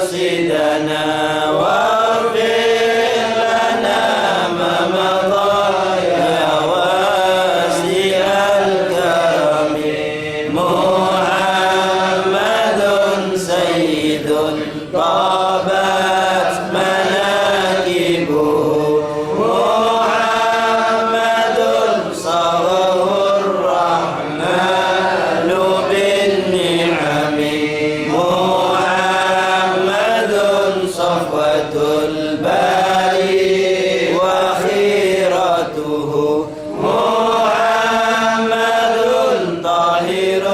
مقاصدنا واغفر لنا ما صفوة الباري وخيرته محمد طاهر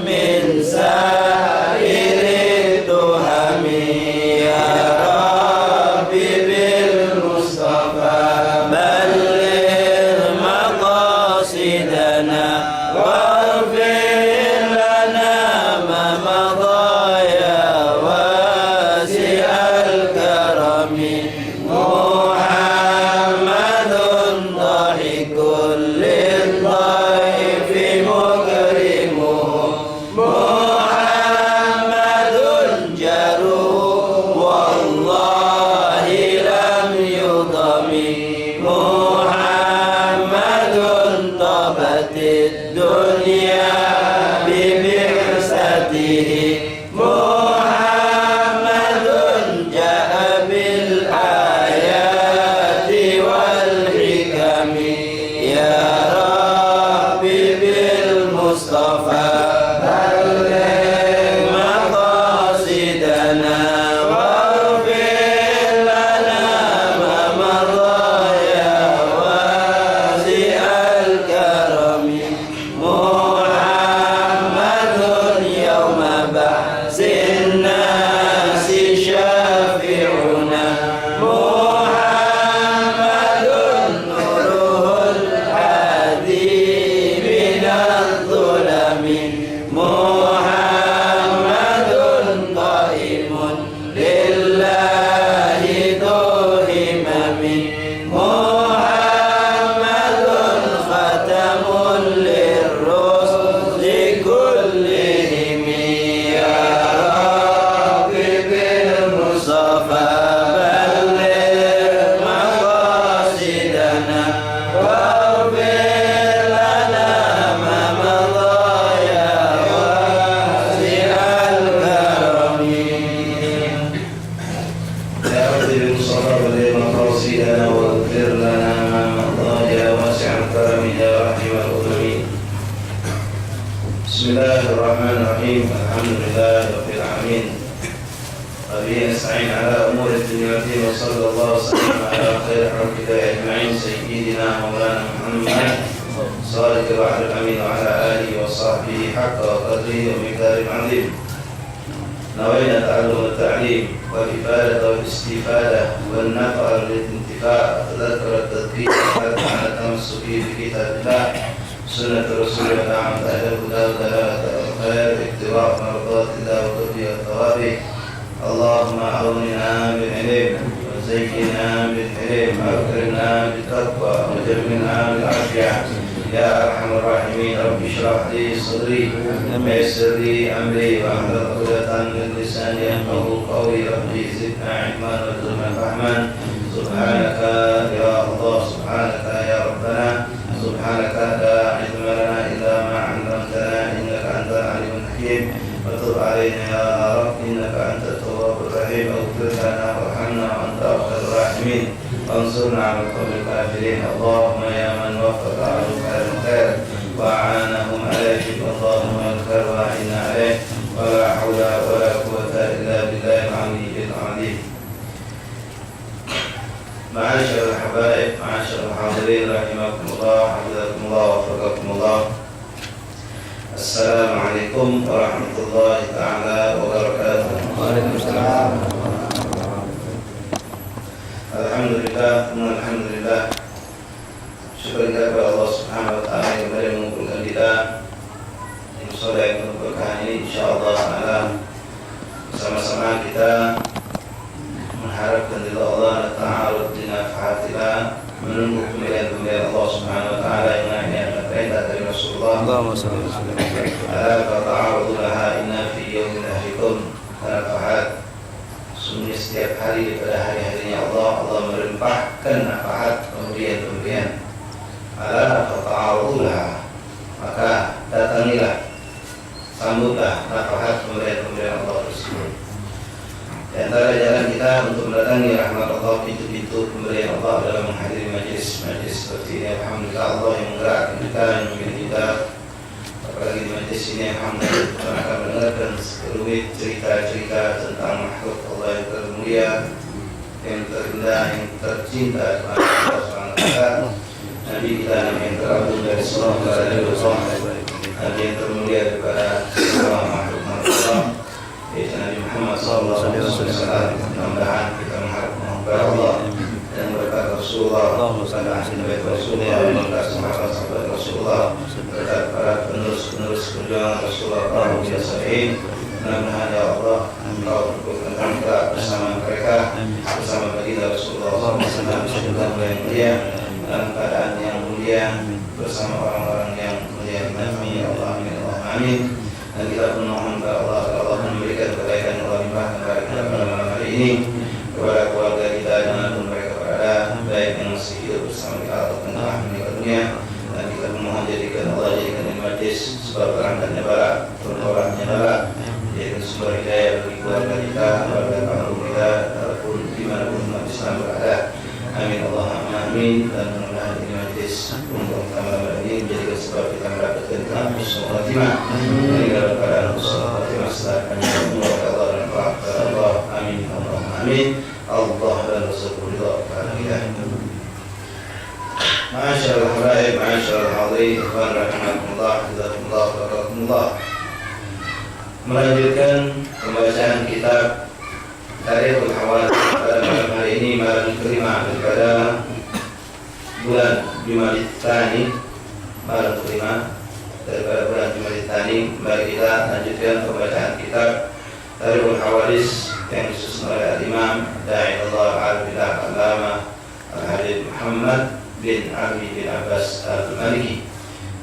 من سائر التهم يا ربي بالمصطفى بلغ مقاصدنا واغفر لنا ما مضى يا واسع الكرم محمد ضاحك للضيف مكرمه محمد جروح والله لم يضم محمد طابت الدنيا ببعثته محمد جاء بالآيات والحكم يا ربي بالمصطفى بلغ مقاصدنا واغفر لنا ما مضى يا واسع الكرم محمد يوم بعث الناس شافعنا محمد نوره الهادي من الظلم محمد قائم لله ذو همم محمد ختم للرسل كلهم يا ربي بالمصطفى بلغ مقاصدنا واغفر لنا ما مضى يا واسع الكرم يا رب بالمصطفى بلغ مقاصدنا واغفر لنا ما مضى يا واسع الكرم يا رحيم الأمم. بسم الله الرحمن الرحيم. الحمد لله رب العالمين وبه نستعين على أمور الدنيا والدين وصلى الله وسلم على خير خلقك أجمعين سيدنا مولانا محمد صادق الوعد الأمين وعلى آله وصحبه حق وقدره ومقداره العظيم. نوينا تعلم التعليم والإفادة والاستفادة والنفع والانتفاع وتذكر التذكير حتى على التمسك بكتاب الله سنة رسول الله أهل الهدى ودلالة الخير اتباع مرضات الله وتوفيق الثواب. اللهم أغننا بالعلم وزينا بالحلم وأكرمنا بالتقوى وجملنا بالعافية يا أرحم الراحمين. رب اشرح لي صدري ويسر لي أمري واحلل عقدة من لساني يفقهوا قولي. ربي زدنا علما وارزقنا فهما. سبحانك يا الله سبحانك يا ربنا سبحانك لا علم لنا إلا ما علمتنا إنك أنت العليم الحكيم. وتب علينا يا رب إنك أنت التواب الرحيم. اغفر لنا وارحمنا وأنت أرحم الراحمين. وانصرنا على القوم الكافرين. اللهم يا من وفق أهل الخير وأعانهم عليه اللهم الخير وأعنا عليه ولا حول ولا قوة إلا بالله العلي العظيم. معاشر الحبائب معاشر الحاضرين رحمكم الله حفظكم الله ووفقكم الله. السلام عليكم ورحمة الله تعالى وبركاته. Waalaikumsalam. Alhamdulillah, alhamdulillah. Syukur kita kepada Allah Subhanahu wa taala yang kembali mengumpulkan kita di sore yang penuh berkah ini. Insyaallah taala bersama-sama kita mengharapkan ridha Allah dan ta'arud di nafahatillah, menunggu pemberian-pemberian Allah Subhanahu wa taala yang akhirnya perintah dari Rasulullah. Allahumma shalli wa sallim. Ala ta'arudu laha inna fi yawmin ahlikum nafahat. Sungguh setiap hari pada hari-harinya Allah melimpahkan nafahat pemberian-pemberian. Ala ta'arudu laha, maka datangilah, sambutlah nafahat pemberian-pemberian Allah tersebut. Di antara jalan kita untuk mendatangi rahmat Allah, pintu-pintu pemberian Allah adalah menghadiri majlis-majlis seperti ini. Alhamdulillah Allah yang menggerakkan kita, yang memilih kita. Apalagi di majlis ini alhamdulillah kita akan mendengarkan sekelumit cerita-cerita tentang makhluk Allah yang termulia, yang terindah, yang tercinta kepada Allah SWT, Nabi kita yang teragung dari seluruh Nabi yang termulia daripada semua makhluk Allah, yaitu Nabi Muhammad SAW. Mudah-mudahan kita mengharap kepada Allah dan berkat Rasulullah, berkat Nabi Rasulullah, berkat sahabat-sahabat Rasulullah, berkat para penerus perjuangan Rasulullah, para mujahirin. Mudah-mudahan ya Allah Engkau berkumpulkan kita bersama mereka, bersama baginda Rasulullah SAW yang mulia, dalam keadaan yang mulia, bersama orang-orang yang mulia. Amin ya Allah, amin ya Allah, amin. Dan kita pun mohon kepada Allah, Allah memberikan kebaikan Allah limpah kepada kita pada malam hari ini, kepada keluarga kita dimanapun mereka berada, baik yang masih hidup bersama kita ataupun telah meninggal dunia. Dan kita pun mohon jadikan Allah jadikan ini majlis sebab berangkatnya barat, turunnya barat, yaitu sumber hidayah bagi keluarga kita, keluarga kaum kita, ataupun dimanapun umat Islam berada. Amin Allahumma amin. Dan mudah-mudahan ini majlis untuk malam ini menjadikan sebab kita mendapatkan husnul khatimah dari dalam keadaan husnul khatimah setelah kami berdoa kepada Allah dan doa kepada Allah. Amin Allahumma amin. Allah dan Rasulullah kepada kita. Masyaallah habaib, masyaallah hadirin, ikhwan rahimakumullah, jazakumullah barakallah. Melanjutkan pembacaan kitab Tarikhul Hawadits pada malam hari ini, malam kelima daripada bulan Jumadil Tsani, malam kelima daripada bulan Jumadil Tsani. Mari kita lanjutkan pembacaan kitab Tarikhul Hawadits yang disusun oleh Imam Da'iyullah Al-Bilah Al-Allamah Al-Habib Muhammad bin Ali bin Abbas Al-Maliki.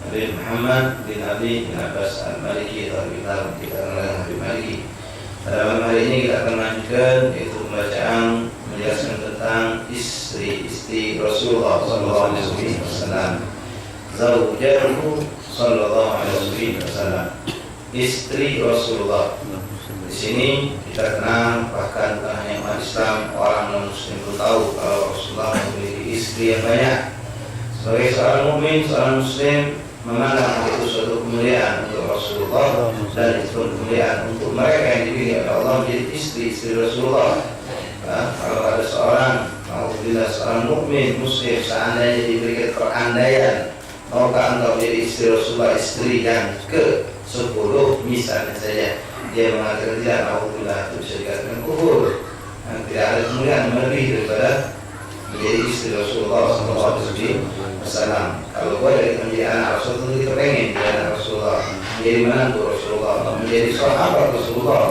Habib Muhammad bin Ali bin Abbas Al-Maliki atau kita kenal Habib Maliki. Pada malam hari ini kita akan lanjutkan yaitu pembacaan menjelaskan tentang istri-istri Rasulullah sallallahu alaihi wasallam. Zawjahu sallallahu alaihi wasallam. Istri Rasulullah. Di sini kita kenal, bahkan bukan hanya umat Islam, orang non-muslim pun tahu kalau Rasulullah memiliki istri yang banyak. Sebagai seorang mukmin, seorang muslim memandang itu suatu kemuliaan untuk Rasulullah, dan itu kemuliaan untuk mereka yang dipilih oleh Allah menjadi istri-istri Rasulullah. Kalau ada seorang mukmin muslim seandainya diberikan perandaian, maukah engkau menjadi istri Rasulullah, istri yang ke-10 misalnya saja, dia mengatakan tidak, alhamdulillah, itu bisa dikatakan kufur. Tidak ada kemuliaan lebih daripada menjadi istri Rasulullah SAW. Kalau boleh menjadi anak Rasulullah, kita pengen menjadi anak Rasulullah, menjadi menantu Rasulullah, menjadi sahabat Rasulullah,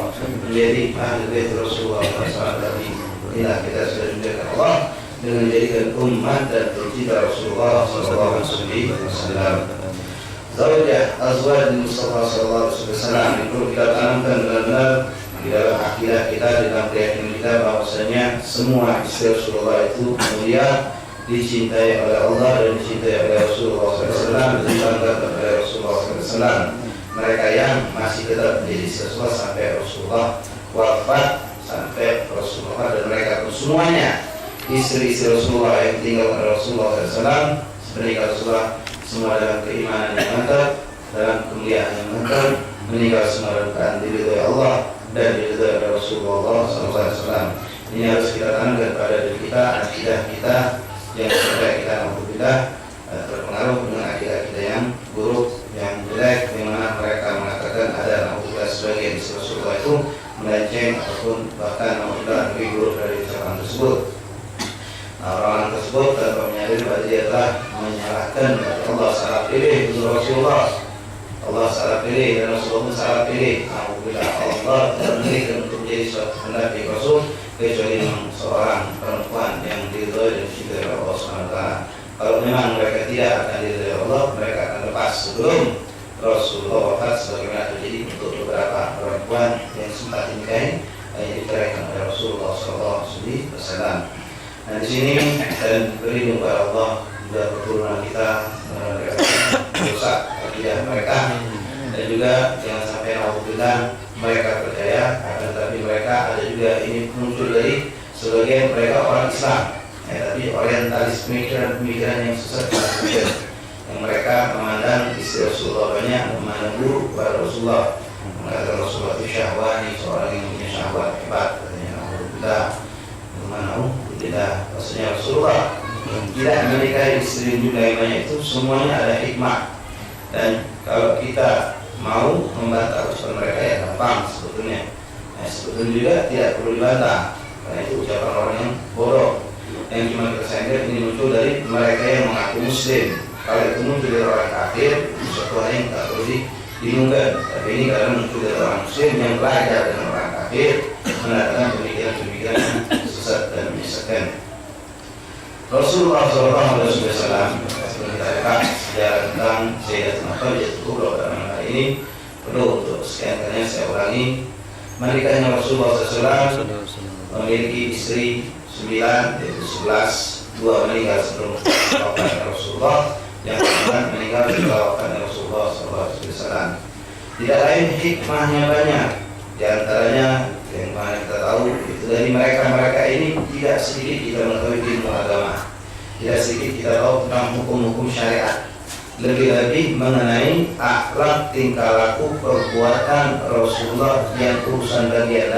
menjadi ahli bait Rasulullah SAW. Inilah kita sudah dimuliakan Allah dengan menjadikan umat dan pencinta Rasulullah SAW. Zawjah azwaj Mustafa SAW itu kita tanamkan benar-benar di dalam akidah kita, di dalam keyakinan kita bahwasanya semua istri Rasulullah itu mulia, dicintai oleh Allah dan dicintai oleh Rasulullah SAW, dibanggakan oleh Rasulullah SAW. Mereka yang masih tetap menjadi istri Rasulullah sampai Rasulullah wafat, sampai Rasulullah, dan mereka pun semuanya istri-istri Rasulullah yang tinggal oleh Rasulullah SAW, menikah Rasulullah semua dalam keimanan yang mantap, dalam kemuliaan yang mantap, meninggal semua dalam keadaan diridhoi Allah dan diridhoi oleh Rasulullah SAW. Ini harus kita tanamkan pada diri kita, akidah kita yang sampai kita alhamdulillah terpengaruh dengan akidah kita yang buruk, yang jelek, di mana mereka mengatakan ada alhamdulillah sebagian istri Rasulullah itu melenceng ataupun bahkan alhamdulillah lebih buruk dari ucapan tersebut. Orang-orang tersebut tanpa menyadari bahwa dia telah menyalahkan Allah salah pilih untuk Rasulullah. Allah salah pilih dan Rasulullah pun salah pilih. Alhamdulillah Allah tidak memilihkan untuk menjadi suatu pendamping Rasul kecuali seorang perempuan yang diridhoi dan dicintai oleh Allah SWT. Kalau memang mereka tidak akan diridhoi Allah, mereka akan lepas sebelum Rasulullah wafat, sebagaimana terjadi untuk beberapa perempuan yang sempat dinikahi yang diceraikan oleh Rasulullah SAW. Nah di sini dan berlindung kepada Allah dan keturunan kita rusak akidah mereka, dan juga jangan sampai alhamdulillah mereka percaya, akan tetapi mereka ada juga ini muncul dari sebagian mereka orang Islam, tapi orientalis pemikiran yang sesat yang mereka memandang istri Rasulullah banyak, memandang buruk kepada Rasulullah, mengatakan Rasulullah itu syahwani, seorang yang punya syahwat hebat, katanya alhamdulillah. Tidak, maksudnya Rasulullah tidak menikahi istri jumlah yang banyak itu semuanya ada hikmah. Dan kalau kita mau membantah ucapan mereka ya gampang sebetulnya. Sebetulnya juga tidak perlu dibantah karena itu ucapan orang yang bodoh. Yang cuma kita sayangkan ini muncul dari mereka yang mengaku muslim. Kalau itu muncul dari orang kafir, suatu hal yang tak perlu dibingungkan. Tapi ini karena muncul dari orang muslim yang belajar dengan orang kafir mengatakan pemikiran-pemikiran yang sesat dan menyesatkan. Rasulullah SAW menceritakan sejarah tentang Sayyidatina Khadijah Kubra pada malam hari ini. Perlu untuk sekian kalinya saya ulangi, menikahnya Rasulullah SAW memiliki istri 9, yaitu 11, 2 meninggal sebelum wafatnya Rasulullah, yang 9 meninggal setelah wafatnya Rasulullah SAW. Tidak lain hikmahnya banyak, di antaranya yang mana kita tahu itu dari mereka ini tidak sedikit kita mengetahui ilmu agama, tidak sedikit kita tahu tentang hukum-hukum syariat, lebih-lebih mengenai akhlak, tingkah laku, perbuatan Rasulullah yang urusan bagian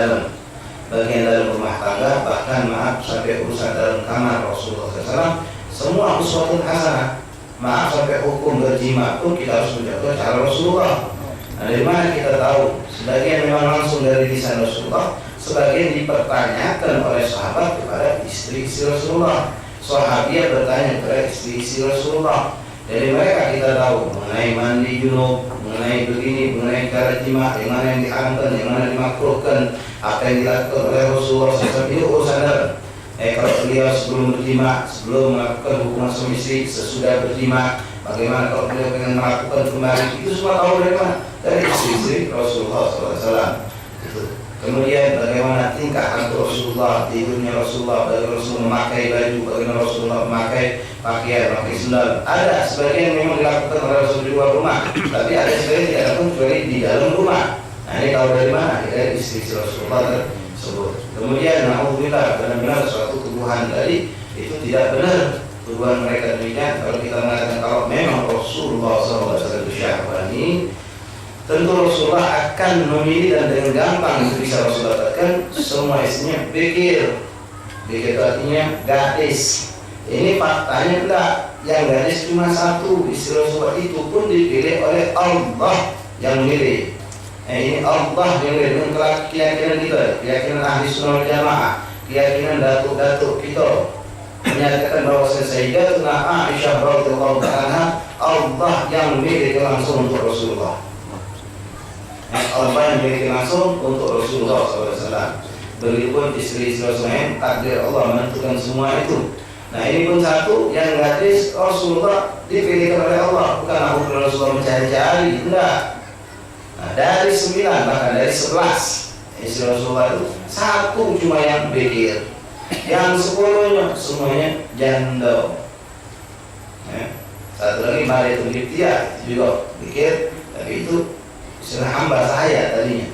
dalam rumah tangga, bahkan maaf sampai urusan dalam kamar Rasulullah SAW, semua uswatun hasanah. Maaf sampai hukum berjima pun kita harus mencontoh cara Rasulullah. Nah, dari mana kita tahu? Sebagian memang langsung dari lisan Rasulullah, sebagian dipertanyakan oleh sahabat kepada istri-istri Rasulullah. Sahabiah bertanya kepada istri-istri Rasulullah. Dari mereka kita tahu mengenai mandi junub, mengenai begini, mengenai cara jima, yang mana yang diharamkan, yang mana dimakruhkan, apa yang dilakukan oleh Rasulullah SAW. Itu urusan dalam. Kalau beliau sebelum berjima, sebelum melakukan hubungan suami istri, sesudah berjima, bagaimana kalau beliau ingin melakukan kembali, itu semua tahu dari mana? Dari istri-istri Rasulullah SAW. Kemudian bagaimana tingkah laku Rasulullah, tidurnya Rasulullah, bagaimana Rasulullah memakai baju, bagaimana Rasulullah memakai pakaian, memakai sendal. Ada sebagian memang dilakukan oleh Rasul di luar rumah, tapi ada sebagian tidak dilakukan kecuali di dalam rumah. Nah, ini tahu dari mana? Dari istri-istri Rasulullah tersebut. Kemudian na'udzubillah, benar-benar suatu tuduhan tadi itu tidak benar. Tuduhan mereka demikian. Kalau kita mengatakan kalau memang Rasulullah SAW itu syahwani, tentu Rasulullah akan memilih dan dengan gampang itu bisa Rasulullah katakan semua istrinya bikir. Bikir itu artinya gadis. Ini faktanya enggak. Yang gadis cuma satu. Istri Rasulullah itu pun dipilih oleh Allah yang memilih. Ini Allah yang memilih dengan keyakinan kita, keyakinan ahli sunnah wal jamaah, keyakinan datuk-datuk kita menyatakan bahwa Sayyidatuna Aisyah radhiyallahu ta'ala Allah yang memilih langsung untuk Rasulullah. Allah yang memiliki langsung untuk Rasulullah SAW. Begitupun istri-istri Rasulullah, takdir Allah menentukan semua itu. Nah, ini pun satu yang gadis Rasulullah dipilihkan oleh Allah, bukan aku Rasulullah mencari-cari, enggak. Nah, dari 9 bahkan dari 11 istri Rasulullah itu satu cuma yang bikir, yang 10-nya semuanya janda. Satu lagi Maria Tunjiptia juga bikir, tapi itu istilah hamba saya tadinya.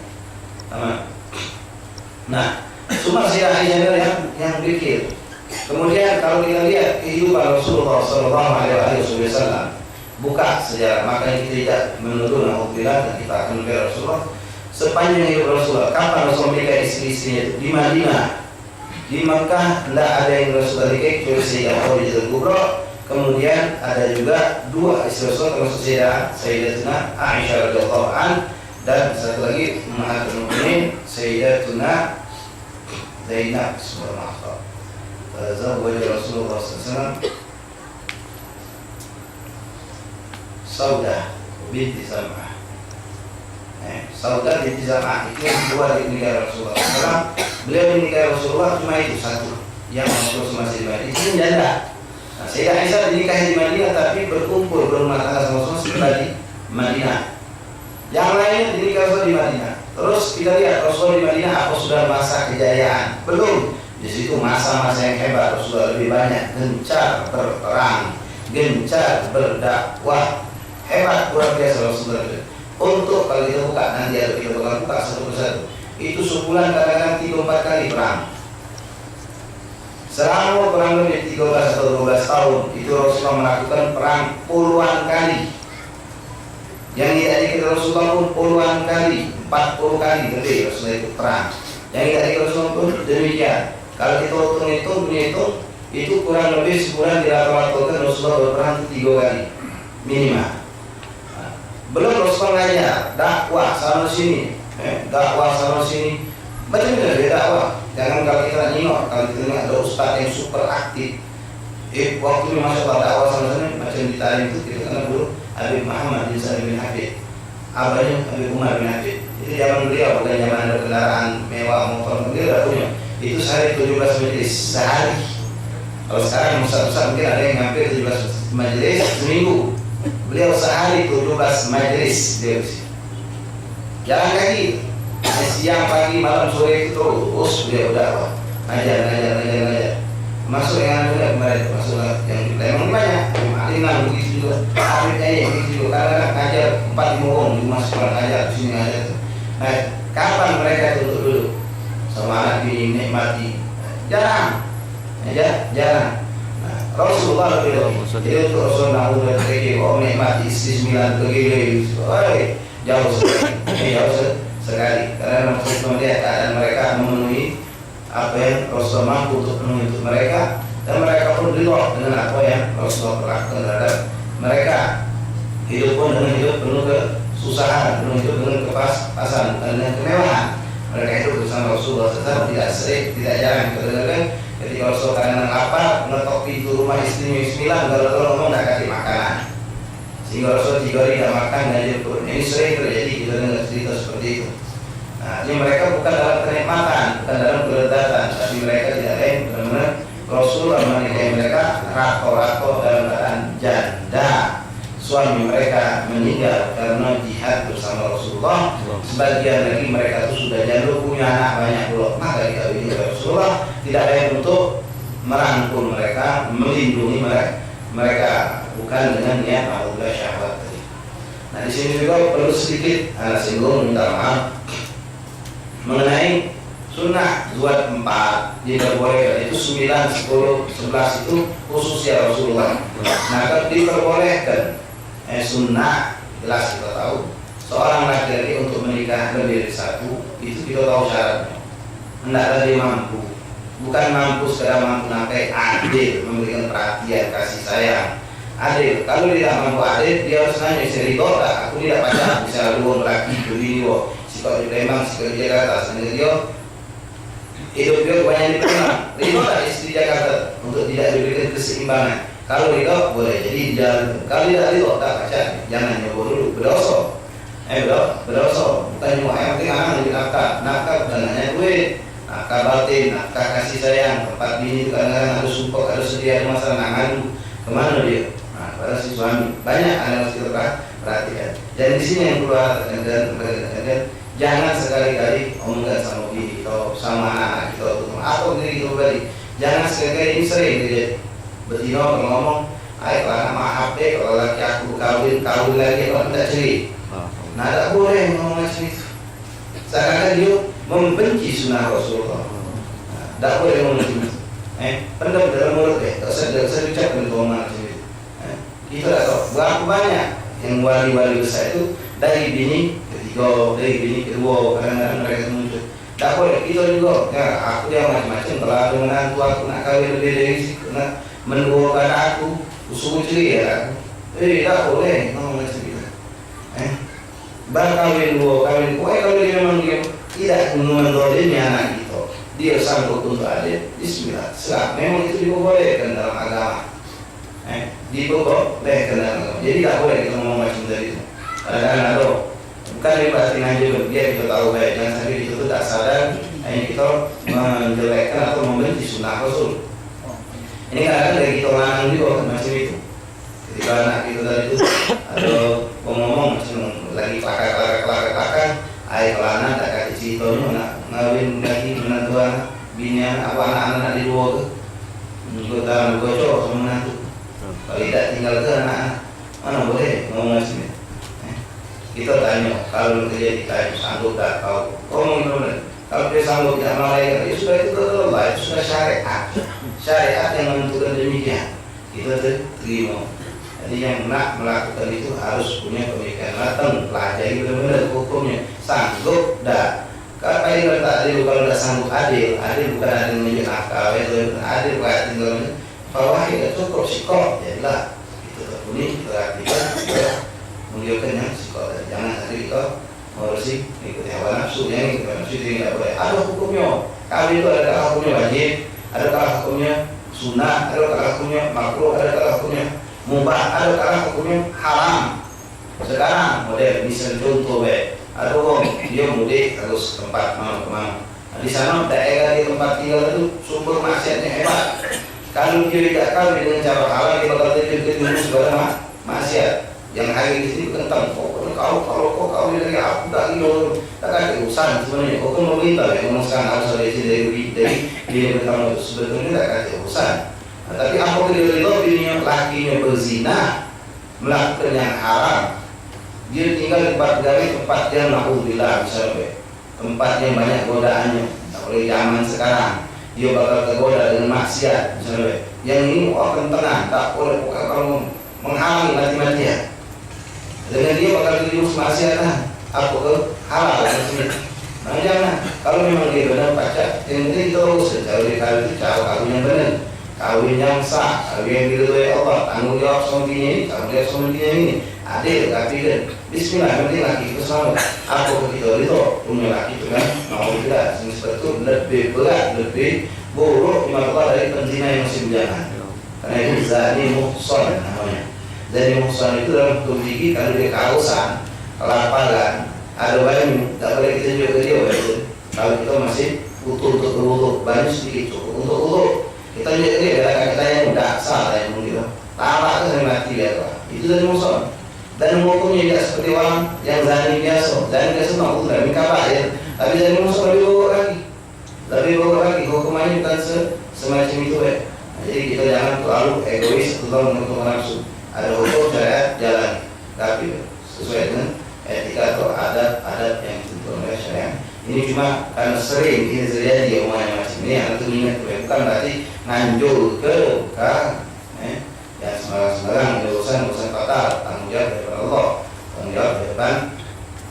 Nah, cuma si Aisyah yang bikir. Kemudian kalau kita lihat kehidupan Rasulullah SAW, buka sejarah, makanya kita tidak menuduh na'udzubillah dan kita akan membela Rasulullah sepanjang hidup Rasulullah. Kapan Rasulullah menikah istri-istrinya itu? Di Madinah. Di Makkah tidak ada yang Rasulullah nikah kecuali Sayyidah Khadijah Kubra. Kemudian ada juga 2 istri Rasulullah, termasuk Sayyidatuna Aisyah radhiyallahu anha, dan satu lagi Ummahatul Mukminin Sayyidatuna Zainab subhanallah. Zawwaja Rasulullah SAW Saudah binti Zam'ah. Saudah binti Zam'ah itu yang kedua dinikahi Rasulullah SAW. Beliau dinikahi Rasulullah cuma itu satu, yang Rasulullah masih di Madinah. Itu janda. Nah, Sayyidah Aisyah dinikahi di Madinah tapi berkumpul berumah tangga sama Rasulullah setelah di Madinah. Yang lainnya dinikahi Rasulullah di Madinah. Terus kita lihat Rasulullah di Madinah apa sudah masa kejayaan? Belum. Di situ masa-masa yang hebat Rasulullah lebih banyak, gencar berperang, gencar berdakwah. Hebat luar biasa Rasulullah. Untuk kalau kita buka nanti ada kita bakal buka satu persatu. Itu sebulan kadang-kadang 3-4 kali perang. Selama perang lebih 13 atau 12 tahun itu Rasulullah melakukan perang puluhan kali. Yang tidak dikira Rasulullah pun puluhan kali, 40 kali lebih Rasulullah itu perang. Yang tidak dikira Rasulullah pun demikian. Kalau kita hitung itu kurang lebih sebulan dirata-ratakan Rasulullah berperang 3 kali minimal. Belum Rasulullah ngajar, dakwah sana sini, macam-macam dia dakwah. Jangan kalau kita nengok, kalau kita nengok ada ustaz yang super aktif. Waktu masuk dakwah sana-sana macam di talim itu kita kenal dulu Habib Muhammad bin Salim bin Habib, abahnya Habib Umar bin Habib. Itu zaman beliau, bukan zaman ada kendaraan mewah motor, beliau dah punya. Itu sehari 17 majelis sehari. Kalau sekarang besar-besar mungkin ada yang hampir 17 majelis seminggu. Beliau sehari 17 majelis dia di sini. Jalan kaki, siang, pagi, malam, sore itu terus beliau dakwah, ngajar. Masuk yang ada kemarin, masuklah yang memang banyak, aliman begitu juga, akhirnya begitu juga, kadang ngajar 4-5 orang di masuk ngajar, di sini ngajar. Nah, kapan mereka tutup dulu? Sama anak dinikmati, jarang. Nah, Rasulullah itu untuk Rasulullah menikmati istri 9 begini, jauh sekali. Karena Rasulullah melihat keadaan mereka memenuhi apa yang Rasulullah mampu untuk penuhi untuk mereka, dan mereka pun ridho dengan apa yang Rasulullah perlakukan terhadap mereka. Hidup pun dengan hidup penuh kesusahan, penuh hidup dengan kepas-pasan, dengan kemewahan. Mereka hidup bersama Rasulullah, tetap tidak sering, tidak jarang kita ketika Rasulullah kadang lapar, mengetok pintu rumah istrinya 9, kalau ngomong tidak kasih makanan, sehingga Rasulullah 3 hari tidak makan dan jemput. Ini sering terjadi, kita dengar cerita seperti itu. Nah, ini mereka bukan dalam kenikmatan, bukan dalam keledatan, tapi mereka tidak lain benar-benar Rasulullah menikahi mereka rato-rato dalam keadaan janda. Suami mereka meninggal karena jihad bersama Rasulullah. Sebagian lagi mereka itu sudah janda, punya anak banyak pula, maka dikawini oleh Rasulullah. Tidak lain untuk merangkul mereka, melindungi mereka bukan dengan niat ma'udlah syahwat tadi. Nah, di sini juga perlu sedikit anak singgung, minta maaf mengenai sunnah zuat 4 diperbolehkan, itu 9, 10, 11 itu khusus ya Rasulullah. Nah, kalau diperbolehkan sunnah, jelas kita tahu seorang laki-laki untuk menikah lebih dari 1 itu kita tahu syaratnya. Hendaklah dia mampu, bukan mampu sekedar mampu nakai, adil, memberikan perhatian, kasih sayang, adil. Kalau dia tidak mampu adil, dia harus nanya, "Ridho tak? Aku tidak pacaran, bisa luang laki begini wo." Sikap dia memang sikap dia kata, sehingga dia hidup dia banyak diterima. Ridho tak istri Jakarta untuk tidak diberikan keseimbangan? Kalau ridho boleh, jadi jangan. Kalau tidak ridho tak pacaran, jangan nyoba dulu, berdosa. Berdosa. Bukan cuma yang penting anak lebih nafkah bukan hanya duit, nafkah batin, nafkah kasih sayang. Tempat bini itu kadang-kadang harus support, harus sedia masalah nak ngadu. Kemana dia? Nah, pada si suami banyak yang harus kita perhatikan. Dan di sini yang keluar dan jangan sekali-kali omongkan sama bini atau sama anak kita atau diri kita pribadi. Jangan sekali-kali, ini sering terjadi. Betina kalau ngomong, "Ayo anak maaf deh, kalau laki aku kawin lagi kalau tidak cerit." Nah, tidak boleh ngomong macam itu. Seakan-akan dia membenci sunnah Rasulullah. Tidak boleh ngomong macam itu. Pendam dalam mulut tak usah diucapkan ngomong macam itu. Kita tidak tahu berapa banyak yang wali-wali besar itu dari bini ketiga, dari bini kedua, kadang-kadang mereka muncul. Tak boleh, kita juga ya, aku dia macam-macam. Kalau ada menantu aku nak kawin lebih dari situ, nak menduakan aku, usul ceria aku. Tak boleh ngomong macam itu. Bang kawin dua, kawin kalau dia memang dia tidak mendolimi anak kita, dia sanggup untuk adil, bismillah, sah. Memang itu dibolehkan dalam agama. Dibolehkan dalam agama. Jadi tak boleh kita ngomong macam itu. Kadang-kadang ada, bukan berarti aja biar kita tahu baik, jangan sampai kita tak sadar, kita menjelekkan atau membenci sunnah Rasul. Ini kadang-kadang dari kita lanang juga macam itu. Ketika anak kita tadi itu ada ngomong macam lagi kelakar, air kelana tak kasih cerita nak ngawin lagi menantu anak binian apa anak-anak di luar ke, kita gocok sama menantu. Kalau tidak tinggal ke anak mana boleh ngomong macam itu. Kita tanya kalau terjadi tanya sanggup tak kau ngomong benar. Kalau dia sanggup tidak malaikat, ya sudah itu Allah, itu sudah syariat yang menentukan demikian. Kita terima. Jadi yang nak melakukan itu harus punya pemikiran matang, pelajari benar-benar hukumnya. Sanggup dah. Kapan tak adil kalau tidak sanggup adil bukan adil menunjuk akal, itu adil bukan adil bahwa kita cukup sikap, jadilah itu terbunyi kita aktifkan, kita menunjukkan yang sikap. Jangan tadi kita ngurusi ikuti hawa nafsu, yang ikuti nafsu itu tidak boleh. Ada hukumnya, kawin itu adakah hukumnya wajib, adakah hukumnya sunnah, adakah hukumnya makruh, adakah hukumnya mubah, adakah hukumnya haram. Sekarang model misal contoh ada orang dia mudik harus tempat mana. Di sana daerah di tempat tinggal itu sumber maksiatnya hebat. Kalau dia tidak kawin dengan cara halal, dia bakal terjadi segala maksiat. Yang hari di sini kentang. Kalau kau dari aku tak ingin, tak ada urusan sebenarnya. Kau kan meminta yang ngomongkan harus ada isi dari dia bertemu sebetulnya tak ada urusan. Tapi apabila dia lakinya berzina, melakukan yang haram, dia tinggal di tempat gawe, tempat yang na'udzubillah misalnya, tempat yang banyak godaannya. Oleh zaman sekarang, dia bakal tergoda dengan maksiat misalnya. Yang ini akan tenang, tak boleh kalau menghalangi mati-matian. Dengan dia bakal terjerumus maksiatan, apa ke halal maksudnya. Nah jangan, kalau memang dia benar pacar, yang penting kita urus cari kawin itu cara kawin yang benar, kawin yang sah, kawin yang diridhoi Allah, tanggung jawab sama bini ini, tanggung jawab sama bini ini. Adil, tapi kan bismillah, penting laki itu sama. Apa kita itu punya laki itu kan mau tidak, seperti itu lebih berat, lebih buruk dimana dari penzina yang masih bujangan. Karena itu zani muhsan namanya. Zani muhsan itu dalam hukum fikih kalau dia kausan, kelaparan, ada banyak, tak boleh kita juga dia betul. Kalau kita masih utuh untuk berwudu, banyak sedikit cukup untuk wudu. Kita juga dia adalah kita yang mudah sah yang mungkin. Talak itu saya mati dia lah. Itu zani muhsan. Dan hukumnya tidak seperti orang yang zani biasa. Zani biasa mau udah mikabah ya. Tapi zani muhsan lebih buruk lagi. Hukumannya bukan semacam itu ya. Nah, jadi kita jangan terlalu egois atau menutup nafsu. Ada hukum syariat jalan, tapi sesuai dengan etika atau adat yang ditentukan oleh syariat. Ini cuma karena sering ini terjadi omongan macam ini. Yang itu ingat bukan berarti nganjur ke yang sembarang urusan fatal, tanggung jawab daripada Allah, tanggung jawab daripada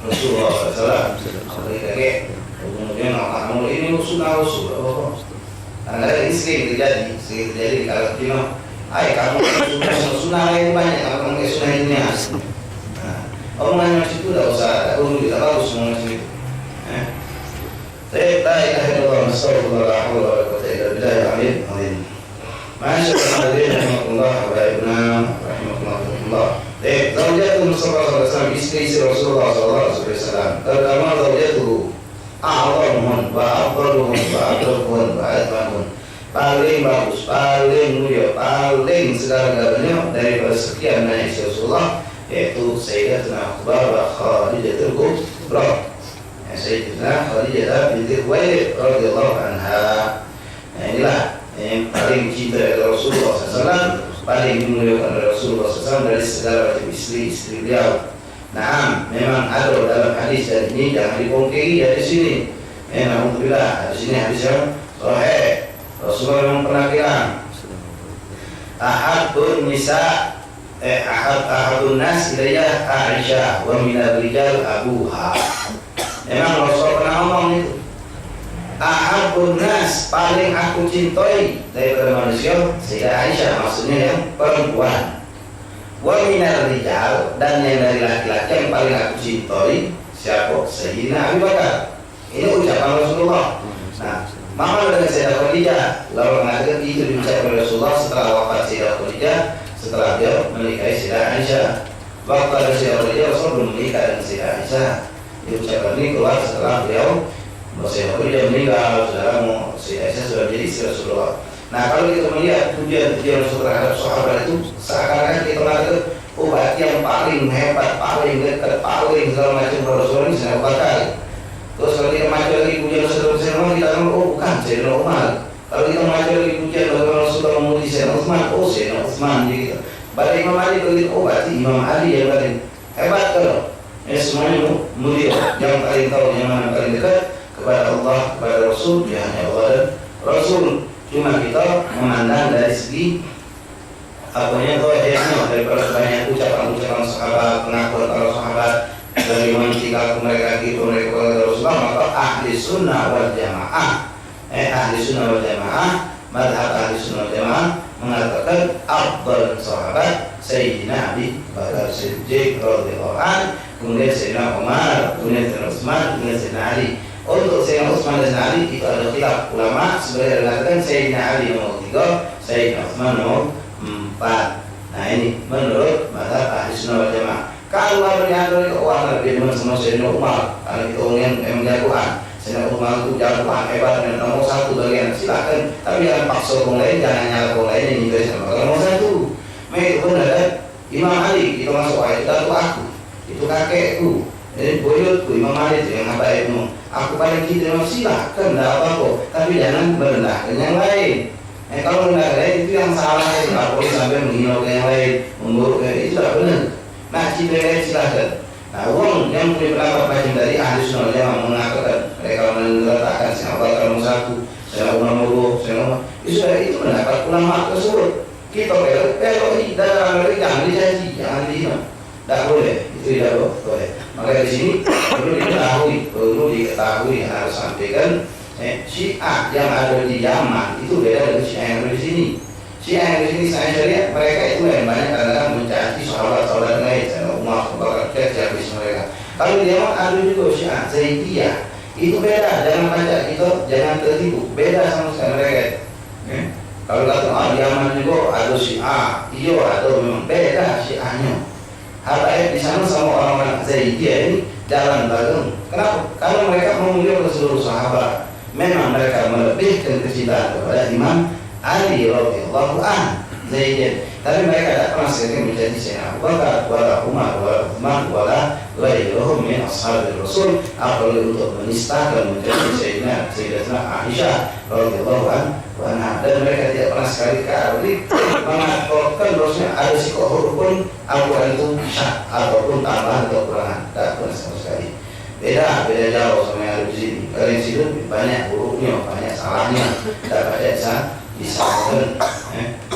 Rasulullah SAW. Apalagi kakek, kemudian kamu ini sunnah Rasul. Karena ini sering terjadi di kalau kita, kamu sunnah yang banyak, kamu nggak sunnah ini ya. Omongan macam itu tidak usah, tak perlu kita bagus semua macam itu. La ilaha illallah, astagfirullah, la haula wala quwwata illa billahil aliyyil azim. Masyaallah, rahimahullah, rahimahullah. Zawjatul Mustafa SAW, istri Rasulullah SAW. Terutama zawjatuhu a'zamuhun wa afdaluhun wa akramuhun wa atmamuhun. Paling bagus, paling mulia, paling segala-galanya daripada sekian banyak istri Rasulullah, yaitu Sayyidatuna Khubabah Khadijatul Kubra. Sayyidatuna Khadijah binti Khuwailid radhiyallahu anha. Nah inilah yang paling cinta dari Rasulullah SAW, paling dimuliakan oleh Rasulullah SAW dari segala macam istri-istri beliau. Nah, memang ada dalam hadis dan ini jangan dipungkiri dari sini. Alhamdulillah, di sini hadis yang sahih. Rasulullah memang pernah bilang, ahadun nisa, ahadun nas ilayya Aisyah wa minal rijal abuha. Memang Rasulullah pernah ngomong itu. Ahabun nas, paling aku cintai daripada manusia Sayyidah Aisyah, maksudnya yang perempuan. Wa minal rijal, dan yang dari laki-laki yang paling aku cintai siapa? Sayyidina Abu Bakar. Ini ucapan Rasulullah. Nah, maka dengan Sayyidah Khadijah, lalu mengatakan itu diucapkan oleh Rasulullah setelah wafat Sayyidah Khadijah, setelah dia menikahi Sayyidah Aisyah. Waktu ada Sayyidah Khadijah, Rasul belum menikah dengan Sayyidah Aisyah. Ucapan ini keluar setelah beliau Sayyidah Khadijah meninggal, saudaramu Sayyidah Aisyah sudah jadi istri Rasulullah. Nah kalau kita melihat pujian Rasul terhadap sahabat itu, seakan-akan kita mengatakan berarti yang paling hebat, paling dekat, paling segala macam Rasulullah ini Sayyidina Abu Bakar. Terus kalau kita maju lagi pujian Rasulullah, kita akan bukan Sayyidina Umar. Kalau kita maju lagi pujian Rasulullah memuji Sayyidina Utsman, Sayyidina Utsman gitu. Pada Imam Ali begitu, berarti Imam Ali yang paling hebat kalau. Semuanya mulia, yang paling tahu yang mana paling dekat kepada Allah, kepada Rasul, ya hanya Allah dan Rasul. Cuma kita memandang dari segi apanya doanya daripada banyak ucapan-ucapan sahabat, pengakuan para sahabat, bagaimana sikap mereka gitu, mereka kepada Rasul. Rasulullah, maka ahli sunnah wal jamaah, ahli sunnah wal jamaah, madhab ahli sunnah wal jamaah mengatakan afdal sahabat Sayyidina Ali Bakar Siddiq radhiyallahu anhu, kemudian Sayyidina Umar, kemudian Sayyidina Utsman, kemudian Sayyidina Ali. Untuk Sayyidina Utsman dan Sayyidina Ali itu ada khilaf ulama, sebenarnya mengatakan Sayyidina Ali nomor 3, Sayyidina Utsman nomor 4. Nah ini menurut madhab ahli sunnah wal jamaah. Kalau ada yang ada orang lebih demen sama Sayyidina Umar, karena itu orang yang jagoan. Sayyidina Umar itu jagoan hebat dan nomor 1 bagian, silakan. Tapi jangan paksa orang lain, jangan nyala orang lain yang juga sama nomor 1. Mereka itu benar kan? Imam Ali itu masuk ayat, itu aku, itu kakekku, jadi buyutku Imam Ali itu yang ngabainmu. Aku paling kita memang silakan, tidak apa-apa. Tapi jangan merendahkan yang lain. Kalau merendahkan lain itu yang salah, tidak boleh sampai menghinakan yang lain, memburukkan itu tidak benar. Nah, cinta yang lain silakan. Nah, orang yang punya pendapat macam dari ahli sunnah yang mengatakan mereka meletakkan Sayyidina Abu Bakar nomor 1, Sayyidina Umar nomor 2, itu pendapat ulama tersebut. Kita belok dalam mereka jangan dijanji, jangan dihina. Tidak boleh, itu tidak boleh. Maka di sini perlu diketahui harus sampaikan Syiah yang ada di Yaman itu beda dengan Syiah yang ada di sini. Syiah yang di sini saya lihat mereka itu yang banyak kadang-kadang mencaci sahabat-sahabat lain, Umar, Abu Bakar, habis mereka. Kalau di Yaman ada juga Syiah Zaidiyah, itu beda. Jangan baca itu, jangan tertipu. Beda sama sekali mereka. Kalau kata di Yaman juga ada Syiah, iya ada memang beda Syiahnya. Habaib di sana sama orang-orang Zaidiyah ini jalan bareng. Kenapa? Karena mereka memuliakan seluruh sahabat. Memang mereka melebihkan kecintaan kepada Imam Ali radhiyallahu anhu Zaidiyah. Tapi mereka tidak pernah sekali menjadi Sayyidina Abu Bakar, wala Umar, wala Utsman, wala ghairuhum min ashabil Rasul. Apalagi untuk menistakan menjadi Sayyidatina Aisyah radhiyallahu anha. Dan mereka tidak pernah sekali mengatakan bahwasanya ada sikap hukum Al-Quran itu sah ataupun tambahan atau kurangan. Tidak pernah sama sekali. Beda jauh sama yang ada di sini. Kalau di sini banyak buruknya, banyak salahnya. Tidak bisa disahkan.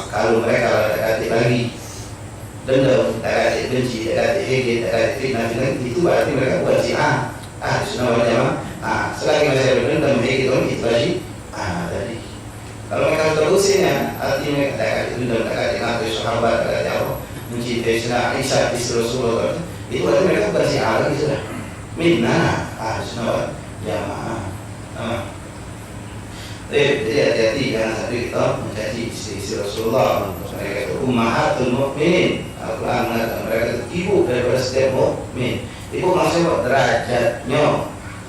Kalau mereka dekati lagi dendam, dekati benci, dekati hege, dekati fitnah, itu berarti mereka buat Syiah. Sunnah wal jamaah. Selagi masih ada dendam, hege itu lagi. Tadi kalau mereka terusin ya, artinya mereka dekati dendam, dekati nabi sahabat, dekati apa, mencintai Sayyidina Aisyah, istri Rasulullah, itu berarti mereka buat Syiah lagi sudah. Minna sunnah wal jamaah. Jadi hati-hati jangan sampai kita menjadi istri Rasulullah. Mereka itu ummahatul mukminin. Al-Quran mengatakan mereka itu ibu daripada setiap mukmin. Ibu maksudnya derajatnya.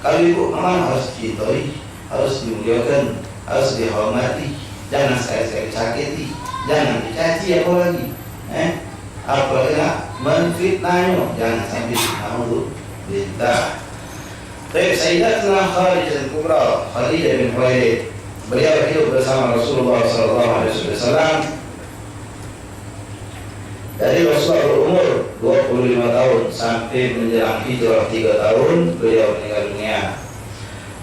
Kalau ibu memang harus dicintai, harus dimuliakan, harus dihormati. Jangan sekali-sekali sakiti, jangan dicaci apalagi. Apalagi menfitnahnya, jangan sampai naudzubillah. Baik, Sayyidatina Khadijah Kubra, Khadijah bin Khuwailid, beliau hidup bersama Rasulullah SAW dari Rasulullah berumur 25 tahun sampai menjelang hijrah 3 tahun beliau meninggal dunia.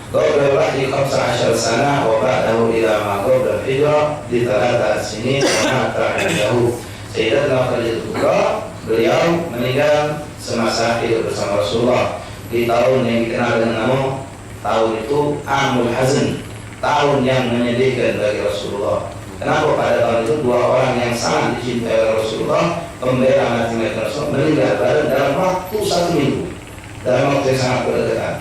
Qabla wahyi 15 sana wa ba'dahu ila ma qabla hijrah di 3 sinin wa mata indahu. Sayyidatina Khadijah Kubra, beliau meninggal semasa hidup bersama Rasulullah di tahun yang dikenal dengan nama tahun itu Amul Hazn, tahun yang menyedihkan bagi Rasulullah. Kenapa pada tahun itu 2 orang yang sangat dicintai oleh Rasulullah, pembela mati Rasul, meninggal dalam waktu 1 minggu, dalam waktu yang sangat berdekatan.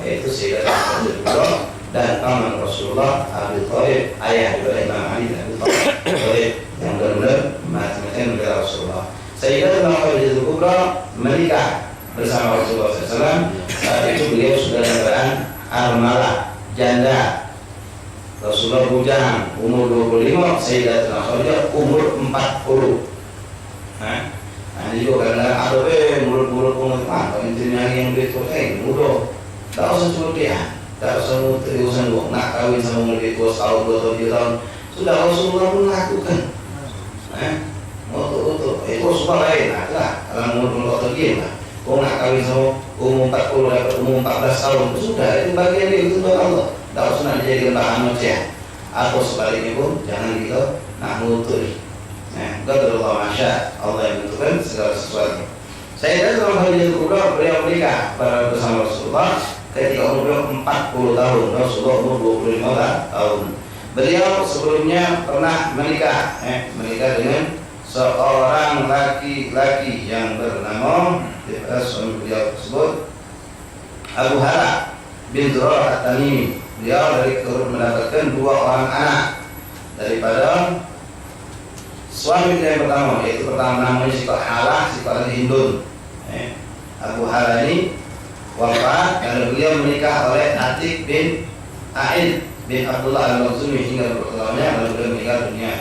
Yaitu Sayyidatina Khadijah dan paman Rasulullah Abi Thalib, ayah dari Imam Ali dan Abi Thalib yang benar-benar mati membela Rasulullah. Sayyidatina Khadijah Kubra menikah bersama Rasulullah SAW. Saat itu beliau sudah dalam keadaan armalah, janda. Rasulullah bujang umur 25, Sayyidatina Khadijah umur 40. Nah ini juga karena ada mulut-mulut pengetahuan intinya yang begitu mudah. Tak usah cuma dia, tak usah urusan gua nak kawin sama mulut itu setahun 2 tahun 3 tahun. Sudah Rasulullah pun lakukan. Untuk itu Rasulullah lain lah. Kalau mulut terdiam lah. Kau nak kawin sama umur 40 dapat umur 14 tahun, sudah itu bagian dari ketentuan Allah. Tak usah nak dijadikan bahan manusia. Atau sebaliknya pun jangan kita nak mengutur. Qadarullah masya Allah yang menentukan segala sesuatu. Sayyidatina Khadijah Kubra beliau menikah bersama Rasulullah ketika umur 40 tahun, Rasulullah umur 25 tahun. Beliau sebelumnya pernah menikah dengan seorang laki-laki yang bernama suami beliau tersebut Abu Hala bin Zurarah At-Tamimi. Beliau mendapatkan 2 orang anak daripada suami beliau yang pertama, yaitu pertama namanya Sifat Halah, Sifat Hindun. Abu Hala ini wafat karena beliau menikah oleh Atik bin A'id bin Abdullah al-Makhzumi hingga bertahunnya lalu beliau meninggal dunia.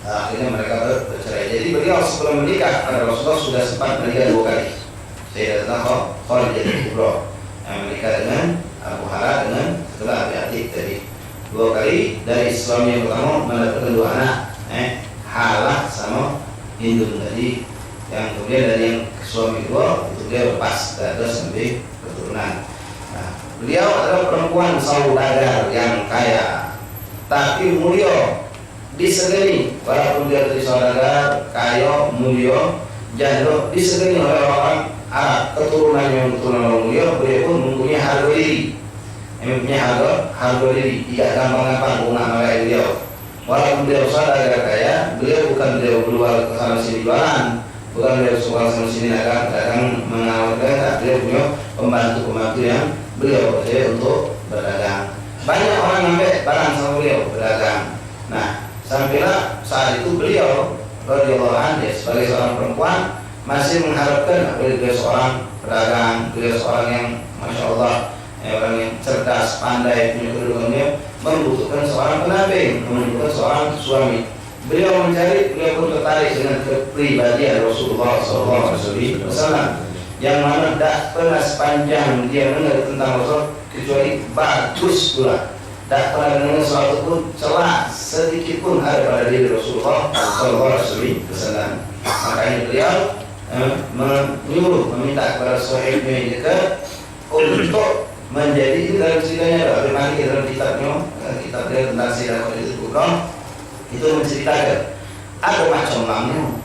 Akhirnya mereka bercerai. Jadi beliau sebelum menikah pada Rasulullah sudah sempat menikah 2 kali. Sayyidatina Khadijah Kubra yang menikah dengan Abu Hala dengan setelah Abi Atik tadi 2 kali. Dari suami yang pertama mendapatkan 2 anak, Halah sama Hindun tadi. Yang kemudian dari yang suami kedua itu dia lepas terus sampai keturunan. Beliau adalah perempuan saudagar yang kaya, tapi mulia, disegani. Walaupun dia dari saudagar, kaya, mulia, jahil, disegani oleh orang Arab. Keturunannya yang keturunan orang mulia, beliau pun mempunyai harga diri. Mempunyai harga diri, tidak gampang-gampang guna oleh beliau. Walaupun beliau saudagar kaya, beliau bukan beliau keluar ke sana sini jualan, bukan beliau suka sana sini dagang menawarkan. Beliau punya pembantu yang beliau percaya untuk berdagang. Banyak orang ngambil barang sama beliau berdagang. Nah, sampailah saat itu beliau radhiyallahu anhu sebagai seorang perempuan masih mengharapkan beliau seorang pedagang, beliau seorang yang masya Allah, orang yang cerdas, pandai, punya kedudukannya, membutuhkan seorang pendamping, membutuhkan seorang suami. Beliau mencari, beliau pun tertarik dengan kepribadian Rasulullah SAW. Yang mana tak pernah sepanjang dia mendengar tentang Rasul kecuali bagus pula. Tak pernah mendengar sesuatu pun celah sedikit pun ada pada diri Rasulullah SAW. Makanya beliau meminta kepada sahibnya yang dekat untuk menjadi dalam ceritanya. Bagaimana dalam kitab dia tentang Sayyidah Khadijah Kubra itu menceritakan ada macam-macamnya.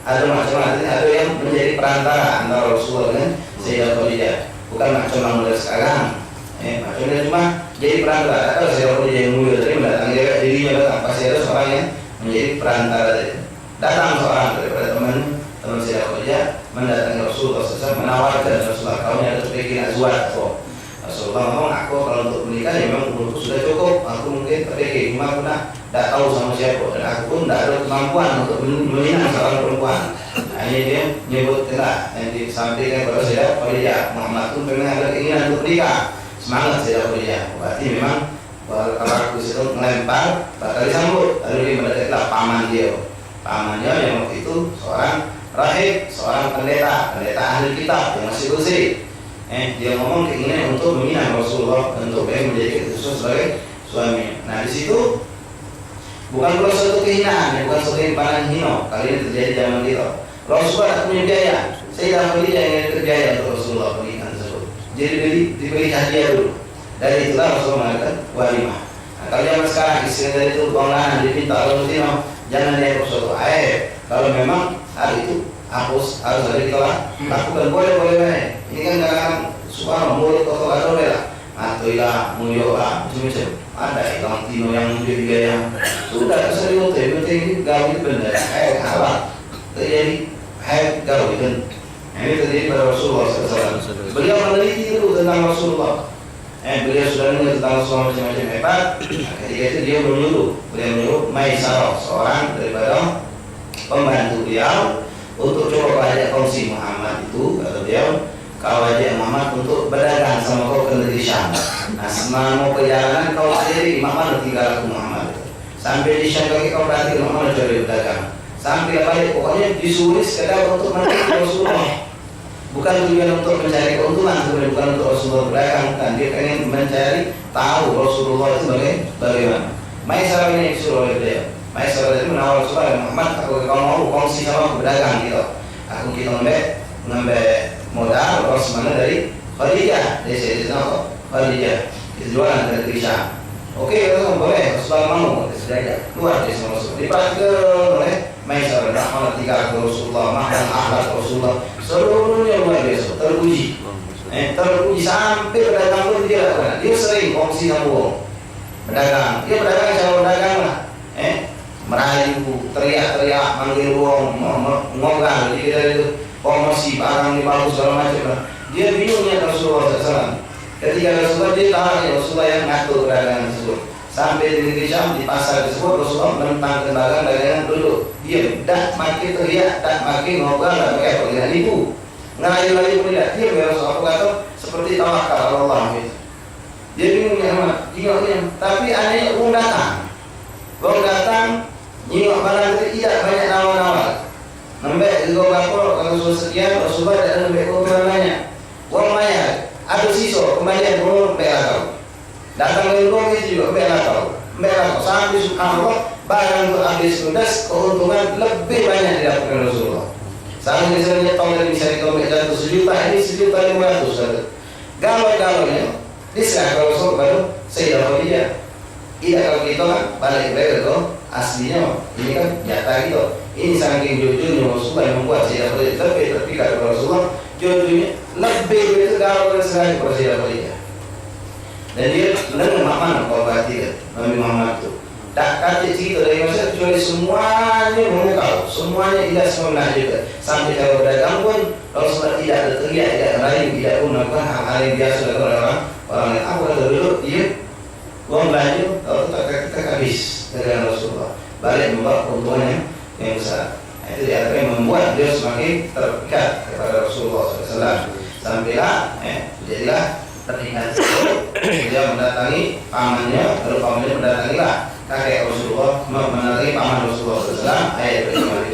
Ada macam-macam, ada yang menjadi perantara antara Rasulullah dengan Sayyidah Khadijah. Bukan macam model sekarang. Macamnya cuma jadi perantara. Kalau Sayyidah Khadijah yang mulia tadi mendatangi dirinya datang, pasti ada seorang yang menjadi perantara tadi. Datang seorang daripada teman Sayyidah Khadijah mendatangi Rasulullah SAW, menawarkan Rasulullah, kau ini ada terpikir azwaj. Rasulullah ngomong, aku kalau untuk menikah ya memang umurku sudah cukup, aku mungkin terpikir, cuma aku tidak tahu sama siapa, dan aku pun tidak ada kemampuan untuk meminang seorang perempuan. Nah, ini dia nyebut kita yang disampaikan kepada Sayyidah Khadijah, Muhammad pun memang ada keinginan untuk menikah. Semangat Sayyidah Khadijah, berarti memang kalau aku itu melempar bakal disambut. Lalu dia mendekatlah paman dia. Pamannya yang waktu itu seorang rahib, seorang pendeta ahli kitab yang masih bersih. Dia ngomong keinginan untuk meminang Rasulullah untuk menjadi Rasul sebagai suami. Nah, di situ bukan pula suatu kehinaan, bukan suatu yang hina. Kali ini terjadi zaman kita. Rasulullah punya biaya. Sayyidah Khadijah yang berbiaya untuk Rasulullah pernikahan tersebut. Jadi diberi hadiah dulu. Dari itulah Rasulullah mengatakan walimah. Nah, kalau zaman sekarang istilah dari itu pengenalan dipinta oleh Rasulullah, jangan dia suatu aib. Kalau memang hal itu harus dari kita lakukan, boleh. Ini kan kadang-kadang subhanallah mulut atau ada lah. Atuilah muyola macam-macam. Ada yang tino yang berbiaya. Sudah sering penting gaul itu benar. Halal. Terjadi gaul itu. Ini terjadi pada Rasulullah SAW. Beliau meneliti itu tentang Rasulullah. Beliau sudah mendengar tentang Rasulullah macam-macam hebat. Ketika itu dia menyuruh Maisarah, seorang daripada pembantu beliau, untuk coba ajak kongsi Muhammad itu, kata beliau, kau ajak Muhammad untuk berdagang sama kau ke negeri Syam. Nah, selama perjalanan kau sendiri Muhammad tinggal aku Muhammad. Sampai di Syam lagi kau berarti Muhammad cari berdagang. Sampai balik pokoknya disuruh sekedar untuk mencari Rasulullah. Bukan tujuan untuk mencari keuntungan, sebenarnya bukan untuk Rasulullah berdagang, kan dia ingin mencari tahu Rasulullah itu bagaimana. Maisarah ini disuruh oleh beliau. Maisarah itu menawar Rasulullah, Muhammad, aku kalau mau kongsi sama aku berdagang gitu. Aku kita ngambil modal orang mana dari Khadijah, dari Sayyidatina Khadijah. Kita jualan dari Kisah. Oke, itu boleh. Rasulullah mau, sudah keluar dari semua Rasul. Dipanggil oleh Maisarah, rahmat tinggal ke Rasulullah, makan akhlak Rasulullah, seluruhnya luar biasa, terpuji. terpuji sampai pedagang pun dia lakukan. Dia sering kongsi sama orang pedagang. Dia pedagang cara pedagang lah. Merayu, teriak-teriak, manggil orang, ngobrol. Jadi dari itu promosi barang di bagus segala macam lah. Dia bingungnya Rasulullah SAW. Ketika Rasulullah dia tahu Rasulullah yang ngatur pedagangan tersebut. Sampai di negeri Syam di pasar tersebut Rasulullah menentang dagangan duduk. Dia tak makin teriak, tak makin ngobrol, tak pakai panggilan ibu. Ngerayu-rayu pun tidak. Dia Rasulullah kata seperti tawakal Allah. Dia bingungnya amat, jingoknya. Tapi anehnya orang datang, jingok barang itu tidak banyak nawar-nawar. Nembek juga berapa kalau sekian Rasulullah tidak nembek orang banyak. Orang banyak, ada sisa kembalian orang nembek atau datang dari rumah itu juga nembek atau sampai subhanallah barang itu habis lunas, keuntungan lebih banyak didapatkan Rasulullah. Sama misalnya tahun dari misalnya kalau jatuh 1 juta ini 1.500.000. Galau-galaunya diserah kalau Rasul baru saya dapat dia. Iya kalau kita kan balik ke itu aslinya ini kan nyata gitu. Ini saking jujurnya Rasulullah yang membuat saya dapat lebih terpikat kepada Rasulullah. Jujurnya lebih itu galau dan sekali kepada saya dapat dia. Dan dia benar mana kalau berarti Nabi Muhammad itu tak kata cerita dari masa kecuali semuanya mengetahui, semuanya tidak semuanya juga. Sampai kalau berdagang pun Rasulullah tidak ada teriak, tidak lain, tidak pun melakukan hal-hal yang biasa dilakukan orang yang aku kata dulu dia uang belanja kalau kita habis dengan Rasulullah balik membawa keuntungan yang besar. Itu diantara yang membuat dia semakin terpikat kepada Rasulullah SAW. Sampailah jadilah teringat dia mendatangi pamannya, lalu pamannya mendatangilah kakek Rasulullah, mendatangi paman Rasulullah SAW. Ayat beriman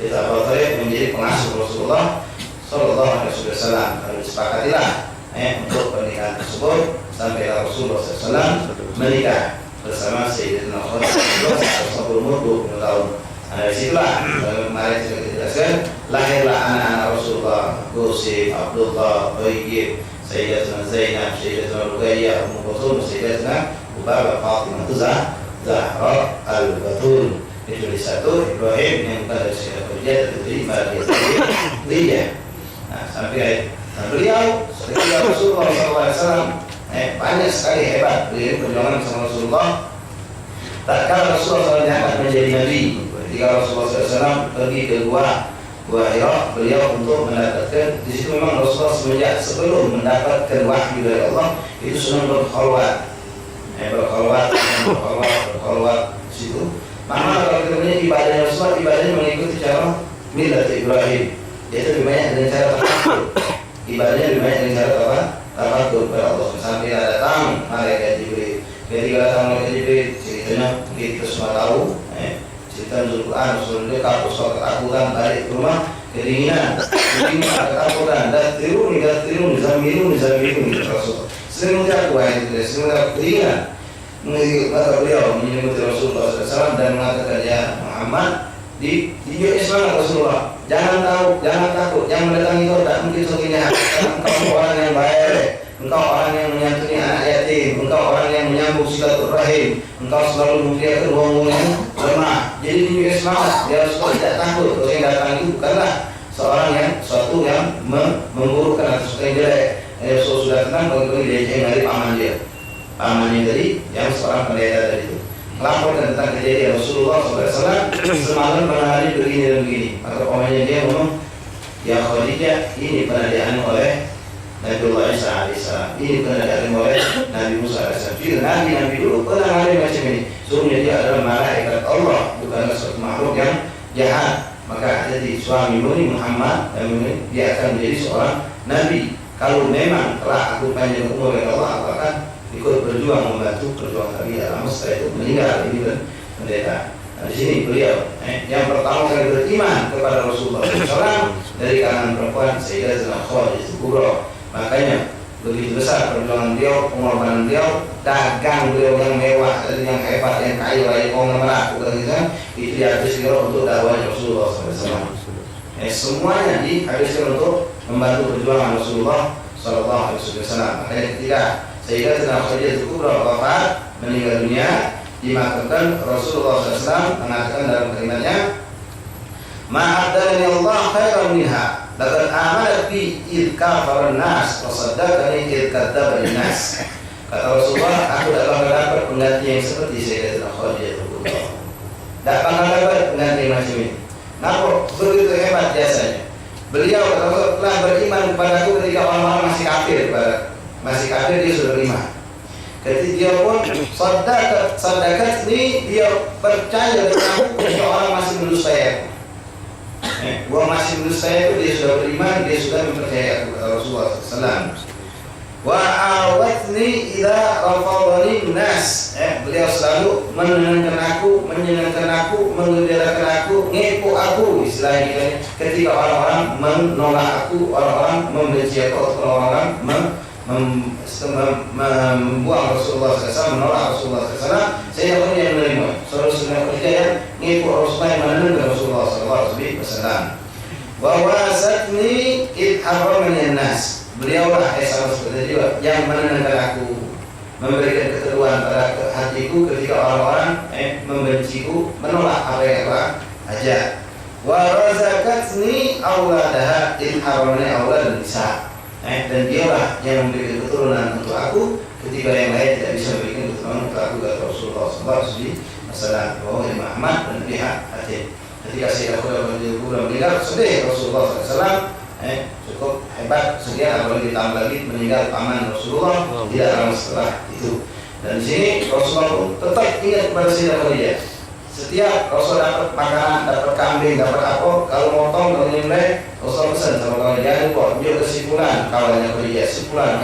ditambah menjadi pengasuh Rasulullah SAW. Lalu disepakatilah untuk pernikahan tersebut sampai Rasulullah SAW menikah bersama Sayyidina Rasulullah SAW berumur 20 tahun. Dari situlah kemarin sudah kita jelaskan lahirlah anak-anak Rasulullah, Gusif, Abdullah, Bayyib, Sayyidatuna Zainab, Sayyidatuna Ruqayyah, Ummu Kulthum, Sayyidatuna Ubabah, Fatimah, Zahra, Al-Batul. Itu di satu Ibrahim yang pada Sayyidah Khadijah tertulis dia. Nah sampai beliau Rasulullah SAW banyak sekali hebat beliau perjuangan sama Rasulullah. Tak kala Rasulullah SAW diangkat menjadi Nabi, ketika Rasulullah SAW pergi ke gua Hira, beliau untuk mendapatkan di situ memang Rasulullah semenjak sebelum mendapatkan wahyu dari Allah itu senang berkhalwat, berkhalwat di situ. Maka kalau kita punya ibadahnya Rasulullah, ibadahnya mengikuti cara milat Ibrahim. Dia lebih banyak dengan cara tafakur. Ibadahnya lebih banyak dengan cara tafakur kepada Allah. Sampai ada datang malaikat Jibril. Ketika datang malaikat Jibril, ceritanya kita semua tahu. Cerita Al-Quran, Rasulullah kapus ketakutan balik ke rumah, kedinginan, ketakutan, datiruni, zamiluni, Rasulullah. Sering menjatuh ayat itu, sering menjatuh kedinginan. Maka beliau menyebut Rasulullah SAW dan mengatakan ya Muhammad di Islam Rasulullah jangan takut, jangan mendatangi kau tak mungkin sungguhnya engkau orang yang baik, engkau orang yang menyantuni anak yatim, engkau orang yang menyambung silaturahim, engkau selalu memuliakan orang yang lemah. Jadi di Islam dia Rasulullah tidak takut. Kalau yang datang itu bukanlah suatu yang memburukkan atau sesuatu yang jelek. Rasul sudah tenang bagi dia dari pamannya tadi yang seorang pendeta tadi itu melaporkan tentang kejadian Rasulullah SAW semalam pada hari begini dan begini. Maka pamannya dia ngomong, ya Khadijah, ini pernah dialami oleh Nabiullah Isa AS, ini pernah dialami oleh Nabi Musa AS. Jadi Nabi dulu pernah mengalami macam ini. Sungguhnya dia adalah malaikat Allah, bukanlah suatu makhluk yang jahat. Maka jadi suami Muhammad dia akan menjadi seorang Nabi. Kalau memang telah aku panjang umur oleh Allah, aku akan ikut berjuang membantu perjuangan Nabi dalam setelah itu meninggal ini pendeta. Nah, di sini beliau yang pertama kali beriman kepada Rasulullah SAW dari kalangan perempuan Sayyidatuna Khadijah Kubra. Makanya begitu besar perjuangan beliau, pengorbanan beliau, dagang beliau yang mewah, yang hebat, yang kaya raya, orang melakukan itu dihabiskan beliau untuk dakwahnya Rasulullah SAW. Semuanya dihabiskan untuk membantu perjuangan Rasulullah SAW. Makanya ketika Sayyidatuna Khadijah Kubra wafat meninggal dunia, dimakamkan Rasulullah SAW mengatakan dalam kalimatnya, "Ma'adani Allah khairan minha." Laqad amanat bi id kafara nas wa saddaqani id kadzdzaba nas. Kata Rasulullah, aku tak bakal dapat pengganti yang seperti Sayyidatina Khadijah radhiyallahu anha. Tak bakal dapat pengganti macam ini. Kenapa? Begitu hebat jasanya. Beliau kata Rasulullah telah beriman kepadaku ketika orang-orang masih kafir dia sudah beriman. Ketika dia pun sadaqat ini dia percaya dengan aku ketika orang masih mendustai aku. Gua masih mendustai aku, dia sudah beriman, dia sudah mempercayai aku, kata Rasulullah SAW. Wa awatni idza rafadani nas. Beliau selalu menyenangkan aku, mengembirakan aku, ngepo aku, istilahnya ketika orang-orang menolak aku, orang-orang membenci aku, orang-orang membuang Rasulullah SAW, menolak Rasulullah SAW, saya orang yang menerima. Saudara-saudara percaya ngepo Rasulullah yang menenangkan Rasulullah SAW. Wa wasatni id haramani nas. Beliaulah sama seperti dia yang menenangkan aku, memberikan keteduhan pada hatiku ketika orang-orang membenciku, menolak apa yang aku ajak. Wa razaqatni auladaha in haramani aulad nisa. Dan dialah yang memberikan keturunan untuk aku ketika yang lain tidak bisa memberikan keturunan untuk aku, kata Rasulullah SAW. Bahwa Imam Ahmad dan pihak hati. Ketika Sayyidah Khadijah meninggal, sedih Rasulullah SAW. Cukup hebat sekian, apalagi ditambah lagi meninggal paman Rasulullah tidak lama setelah itu. Dan di sini Rasulullah pun tetap ingat kepada Sayyidah Khadijah. Setiap Rasul dapat makanan, dapat kambing, dapat apa, kalau motong, kalau nyembelih, Rasul pesan sama kawan jangan lupa dia kesimpulan kawannya Khadijah, simpulan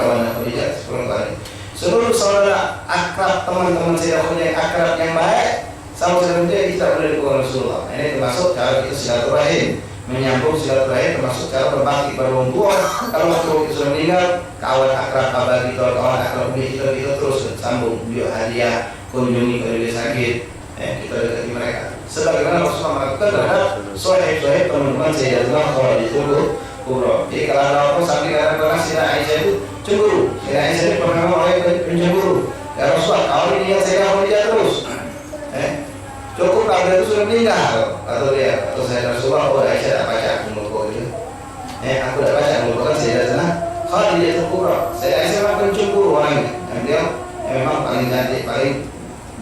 kali. Seluruh saudara akrab, teman-teman Sayyidah Khadijah yang akrab yang baik sama sebenarnya kita boleh dilakukan Rasulullah. Ini termasuk cara kita silaturahim, menyambung silaturahim, termasuk cara berbakti pada orang tua. Kalau waktu kita sudah meninggal, kawan akrab kabar kita, kawan akrab kita terus sambung, beliau hadiah, kunjungi kalau dia sakit, kita dekati mereka. Sebagaimana Rasulullah melakukan terhadap sahih-sahih teman-teman Sayyidatina Khadijah Kubra. Jadi kalau ada apa sampai karena Sayyidah Aisyah itu cemburu, Sayyidah Aisyah itu pernah orang pencemburu. Ya Rasulullah, kau ini yang Sayyidah Khadijah terus. Cukup kalau dia itu sudah meninggal, atau saya Rasulullah, Aisyah tak baca aku melukau gitu. Aku tak baca melukau kan Sayyidatina Khadijah Kubra. Saya Aisyah memang pencemburu orangnya. Dan dia memang paling cantik, paling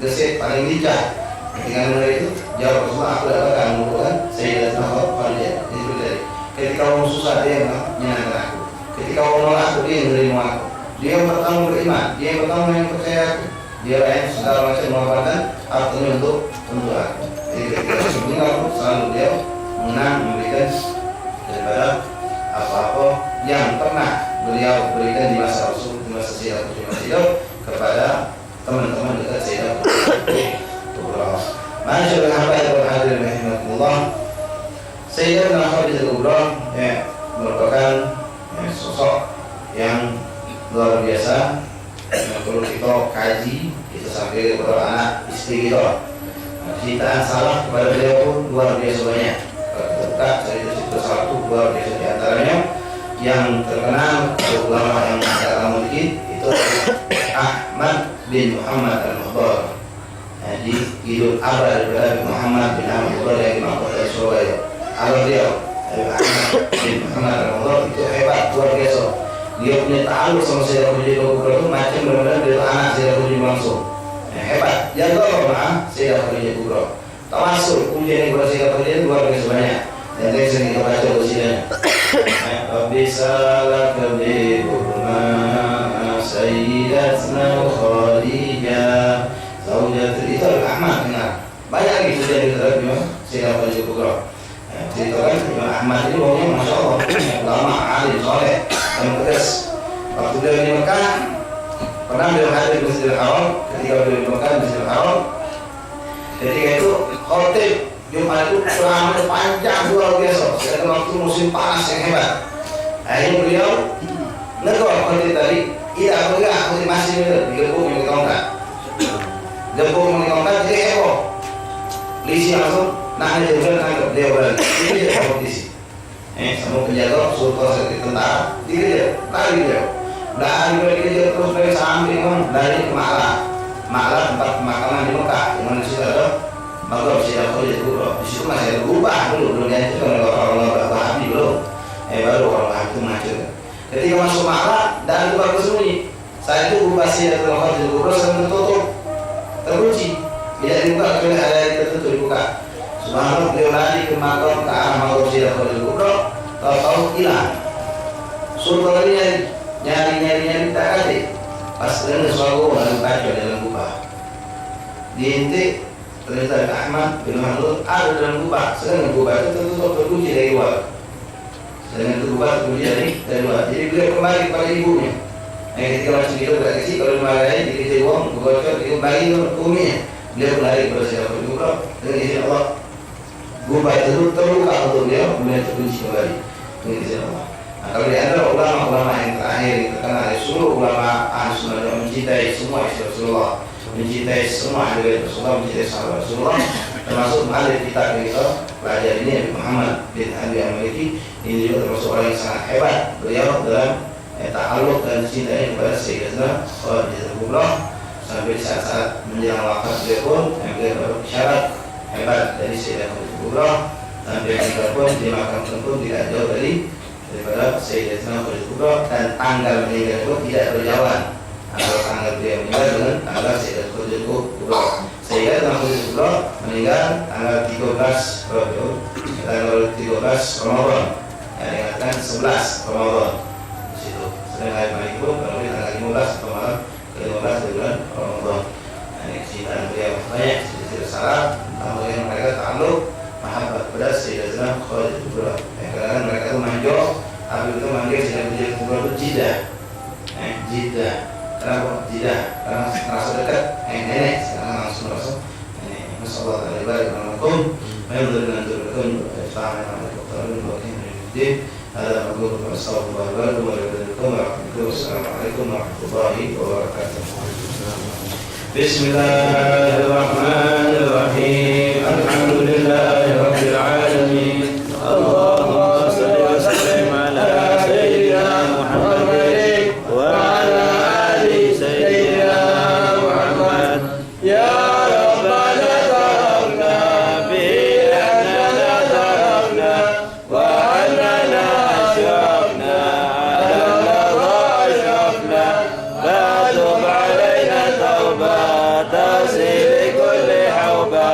gesit, paling lincah. Dengan mulai itu jawab Rasulullah, aku tak baca melukau kan Sayyidatina Khadijah. Itu dari ketika orang susah dia menyenangkan aku, ketika orang nolak aku dia menerima aku. Dia yang pertama beriman, dia yang pertama yang percaya aku. Dia yang segala macam mengorbankan artinya untuk aku. Jadi ketika meninggal selalu dia mengenang memberikan daripada apa-apa yang pernah beliau berikan di masa Rasul, di masa Sayyidah kepada teman-teman dekat Sayyidah Kubra. Masyaallah hamba yang berhadir rahimakumullah. Sayyidatina Khadijah Kubra merupakan sosok yang luar biasa. Kalau kita kaji, kita sampai kepada anak istri kita, cintaan salah kepada beliau pun luar biasa banyak. Ketika cerita satu luar biasa di antaranya yang terkenal ulama yang agak lama dikit itu Ahmad bin Muhammad al-Muhdar. Jadi hidup abad daripada Muhammad bin Muhdar yang dimangkut dari Surabaya. Kalau dia Ahmad bin Muhammad al-Muhdar itu hebat luar biasa. Dia punya ta'aluk sama Sayyidah Khadijah Kubra itu macam benar-benar dia anak Sayyidah Khadijah langsung. Hebat. Jaga Allah Sayyidah Khadijah Kubra. Tawasul pujian yang kepada Sayyidah Khadijah luar biasa banyak. Dan saya sering kita baca usianya. Rabbi salaka bi hurma Sayyidatna Khadijah Zawjatul itu Ahmad dengar. Banyak lagi pujian yang terhadap Sayyidah Khadijah Kubra. Ceritakan Imam Ahmad ini orangnya Masya Allah ulama, alim, soleh dan pedas. Waktu beliau di Mekah pernah beliau hadir di Masjidil Haram. Ketika beliau di Mekah di Masjidil Haram, ketika itu khotib Jumat itu ceramah panjang luar biasa. Sedangkan waktu musim panas yang hebat. Akhirnya beliau negor khotib tadi, tidak bergerak khotib masih digepuk yang ditongkat. Gepuk yang ditongkat jadi heboh. Lisi langsung nah dia tangkap dia balik. Ini dia kompetisi. Sama penjaga sultan sakit tentara dikejar, lari dia terus dari samping dari ke Ma'la tempat pemakaman di Mekah, di mana situ ada makam Sayyidah Khadijah Kubra. Di situ masih ada berubah dulu, belum dihancurkan oleh orang-orang Wahabi belum. baru orang itu menghancurkan. Ketika masuk makna dan itu bersembunyi, saat itu gubah Sidratul Khawdil Kubra sedang tertutup, terkunci, tidak dibuka kecuali ada yang tertutup dibuka. Subhanallah, beliau lari ke makam ke arah makam Sidratul Khawdil Kubra, tahu-tahu hilang. Suruh kalian nyari tak ada. Pas dengar suara dalam kaca dalam gubah, diintik ternyata Ahmad bin Hanbal ada dalam gubah, sedangkan gubah itu tertutup terkunci dari luar. Sedangkan gubah terkunci dari luar. Jadi beliau kembali kepada ibunya. Ketika masih hidup bereaksi, kalau dimarahin dikasih uang, bocor, dikembali ke uminya. Beliau kembali kepada Sidratul Kubra dengan izin Allah. Gubah itu terbuka untuk beliau, kemudian terkunci kembali dengan izin Allah. Nah, kalau di antara ulama-ulama yang terakhir yang terkenal, seluruh ulama Ahlus Sunnah yang mencintai semua istri Rasulullah, mencintai semua ahli Rasulullah, mencintai sahabat Rasulullah, termasuk ahli kitab kita pelajar ini Muhammad bin Abi Al-Maliki. Ini juga termasuk orang yang sangat hebat. Beliau dalam ta'alluq dan cintanya kepada Sayyidatina Khadijatul Kubra sampai saat-saat menjelang wafat beliau pun beliau bersyarat hebat dari Sayyidatina Khadijatul Kubra, sampai beliau pun dimakamkan pun tidak jauh daripada Sayyidatina Khadijatul Kubra, dan tanggal meninggal pun tidak berjauhan antara tanggal beliau meninggal dengan tanggal Sayyidatina Khadijatul Kubra. Sayyidatina Khadijatul Kubra meninggal tanggal 13 Ramadan, yang dikatakan 11 Ramadan. Sedang hari Malik pun kalau tanggal 15 Ramadan ke-15 bulan Ramadan. Ini kecintaan beliau banyak, tidak salah tentang bagaimana mereka ta'alluq mahabbat pada Sayyidatina Khadijatul Kubra. Karena mereka itu manjo, tapi itu manggil Sayyidatina Kubra itu jidah. Jidah. Kenapa jidah? Karena merasa dekat, nenek. Sekarang langsung merasa nenek. Masyaallah ta'ala ibarat alaikum. Mayudhul dengan turutun Fahman alaikum. Ada aku Assalamualaikum warahmatullahi wabarakatuh. Bismillahirrahmanirrahim. Alhamdulillahirabbil alamin. Allahumma shalli wa sallim ala sayyidina Muhammad wa ala ali sayyidina Muhammad. Ya Rabbana tarafna bi annana tarafna wa annana ashrafna ala ashrafna la tub alaina tawbah tasir kulli hawba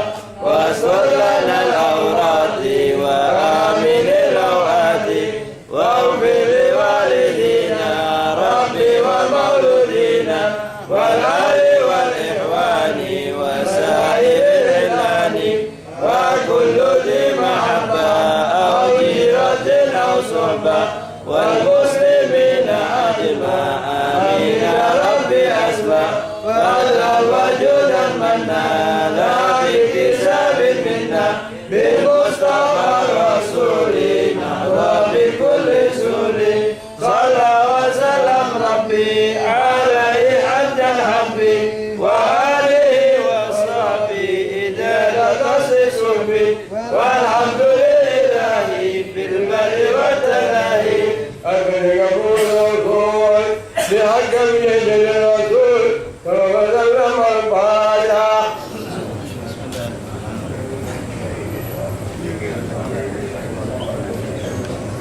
wasur lana al-awrat wa amin al-awat waghfir liwalidina rabbi wa mauludina wal ahli wal ihwani wa sa'ir al-hilani wa kullu dhi mahabba aw jiratin aw suhba wal muslimina ajma'a amin ya rabbi asma fadhal wajudan manna la bikisabin minna bil mustafa rasulina wa bi kulli suri salla wa salam rabbi alaihi hajjal habbi wa alihi wa sahbihi idara tasisubi walhamdulillahi fil barri wa tanahi agar kabul kul bihaqqa min